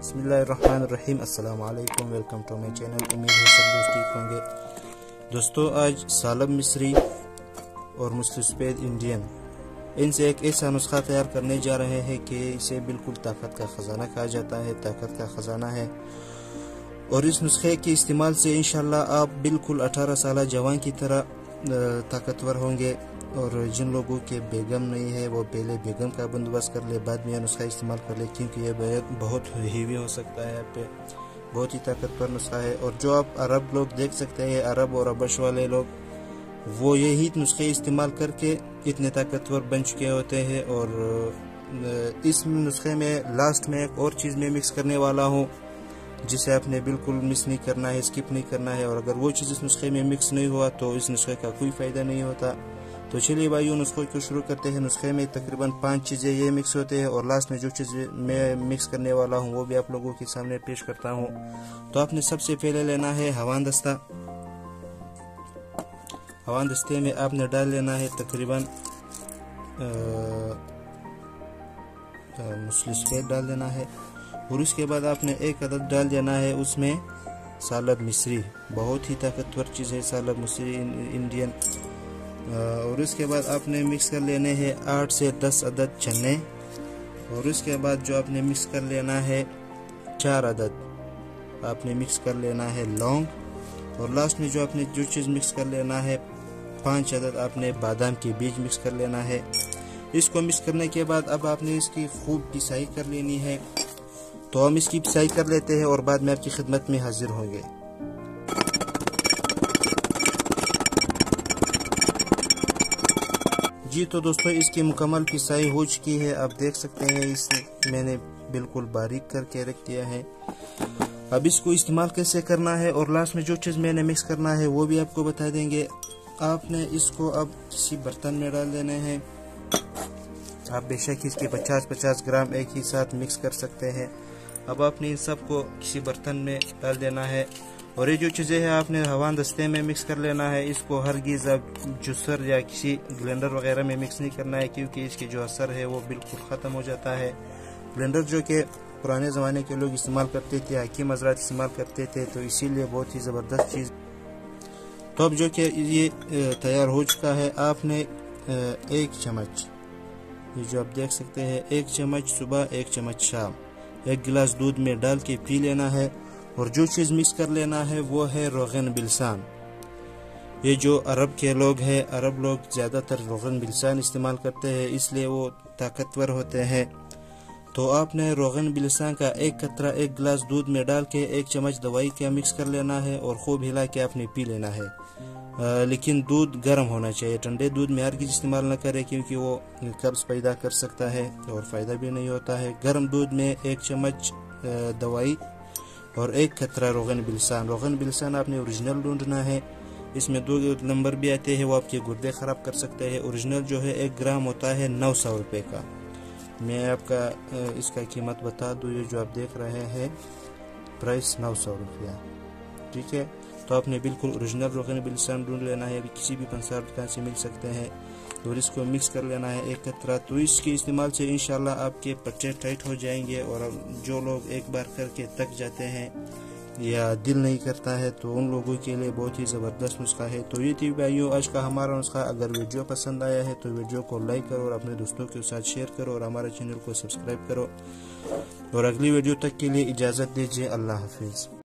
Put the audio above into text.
बिस्मिल्लाहिर्रहमानिर्रहीम। अस्सलाम वालेकुम, वेलकम टू माई चैनल। उम्मीद है सब दोस्त ठीक होंगे। दोस्तों, आज सालब मिस्री और मुस्लिम सफ़ेद इंडियन, इनसे एक ऐसा नुस्खा तैयार करने जा रहे हैं कि इसे बिल्कुल ताकत का ख़जाना कहा जाता है। ताकत का ख़जाना है और इस नुस्खे के इस्तेमाल से इंशाल्लाह आप बिल्कुल 18 साल जवान की तरह ताकतवर होंगे। और जिन लोगों के बेगम नहीं है वो पहले बेगम का बंदोबस्त कर ले, बाद में यह नुस्खा इस्तेमाल कर ले, क्योंकि यह बहुत हेवी हो सकता है। पे बहुत ही ताकतवर नुस्खा है। और जो आप अरब लोग देख सकते हैं, अरब और अबश वाले लोग, वो यही नुस्खे इस्तेमाल करके इतने ताकतवर बन चुके होते हैं। और इस नुस्खे में लास्ट में एक और चीज़ में मिक्स करने वाला हूँ जिसे आपने बिल्कुल मिस नहीं करना है, स्किप नहीं करना है। और अगर वो चीज़ इस नुस्खे में मिक्स नहीं हुआ तो इस नुस्खे का कोई फ़ायदा नहीं होता। तो चलिए भाइयों, नुस्खे को शुरू करते हैं। नुस्खे में तकरीबन 5 चीज़ें ये मिक्स होते हैं और लास्ट में जो चीज़ मैं मिक्स करने वाला हूँ वो भी आप लोगों के सामने पेश करता हूँ। तो आपने सबसे पहले लेना है हवान दस्ता। हवान दस्ते में आपने डाल लेना है तकरीबन मुस्लिम सफ़ेद डाल देना है। और उसके बाद आपने एक अदद डाल देना है उसमें सालब मिस्री। बहुत ही ताकतवर चीज़ है सालब मिस्री इंडियन। और उसके बाद आपने मिक्स कर लेने हैं 8 से 10 अदद चने। और उसके बाद जो आपने मिक्स कर लेना है 4 अदद आपने मिक्स कर लेना है लौंग। और लास्ट में जो आपने जो चीज़ मिक्स कर लेना है 5 अदद आपने बादाम के बीज मिक्स कर लेना है। इसको मिक्स करने के बाद अब आपने इसकी खूब पिसाई कर लेनी है। तो हम इसकी पिसाई कर लेते हैं और बाद में आपकी खिदमत में हाजिर होंगे। जी तो दोस्तों, इसकी मुकम्मल पिसाई हो चुकी है। आप देख सकते हैं इसे मैंने बिल्कुल बारीक करके रख दिया है। अब इसको इस्तेमाल कैसे करना है और लास्ट में जो चीज़ मैंने मिक्स करना है वो भी आपको बता देंगे। आपने इसको अब किसी बर्तन में डाल देने हैं। आप बेशक इसके 50-50 ग्राम एक ही साथ मिक्स कर सकते हैं। अब आपने इन सब को किसी बर्तन में डाल देना है। और ये जो चीज़ें हैं आपने हवान दस्ते में मिक्स कर लेना है। इसको हरगिज़ आप जूसर या किसी ब्लेंडर वगैरह में मिक्स नहीं करना है, क्योंकि इसके जो असर है वो बिल्कुल ख़त्म हो जाता है। ब्लेंडर जो कि पुराने ज़माने के लोग इस्तेमाल करते थे, हकीम हज़रात इस्तेमाल करते थे, तो इसीलिए बहुत ही ज़बरदस्त चीज़। तो अब जो कि ये तैयार हो चुका है, आपने 1 चम्मच, ये जो आप देख सकते हैं, 1 चम्मच सुबह 1 चम्मच शाम 1 गिलास दूध में डाल के पी लेना है। और जो चीज़ मिक्स कर लेना है वो है रोगन बिलसान। ये जो अरब के लोग हैं, अरब लोग ज़्यादातर रोगन बिलसान इस्तेमाल करते हैं, इसलिए वो ताकतवर होते हैं। तो आपने रोगन बिलसान का 1 कतरा 1 गिलास दूध में डाल के 1 चम्मच दवाई का मिक्स कर लेना है और खूब हिला के आपने पी लेना है। लेकिन दूध गर्म होना चाहिए। ठंडे दूध में हरगिज़ इस्तेमाल न करें, क्योंकि वो कब्ज़ पैदा कर सकता है और फ़ायदा भी नहीं होता है। गर्म दूध में 1 चम्मच दवाई और 1 कतरा रोगन बिलसान। रोगन बिलसान आपने ओरिजिनल ढूंढना है। इसमें 2 नंबर भी आते हैं, वो आपके गुर्दे ख़राब कर सकते हैं। ओरिजिनल जो है 1 ग्राम होता है 900 रुपये का। मैं आपका इसका कीमत बता दूँ, ये जो आप देख रहे हैं प्राइस 900 रुपया, ठीक है। तो आपने बिल्कुल ओरिजिनल रोगन बिलसान ढूंढ लेना है। अभी किसी भी पंसार दुकान से मिल सकते हैं। और इसको मिक्स कर लेना है 1 कतरा। तो इसके इस्तेमाल से इंशाल्लाह आपके पट्टे टाइट हो जाएंगे। और जो लोग एक बार करके थक जाते हैं या दिल नहीं करता है, तो उन लोगों के लिए बहुत ही ज़बरदस्त नुस्खा है। तो ये थी भाइयों आज का हमारा नुस्खा। अगर वीडियो पसंद आया है तो वीडियो को लाइक करो और अपने दोस्तों के साथ शेयर करो और हमारे चैनल को सब्सक्राइब करो। और अगली वीडियो तक के लिए इजाज़त दीजिए। अल्लाह हाफिज़।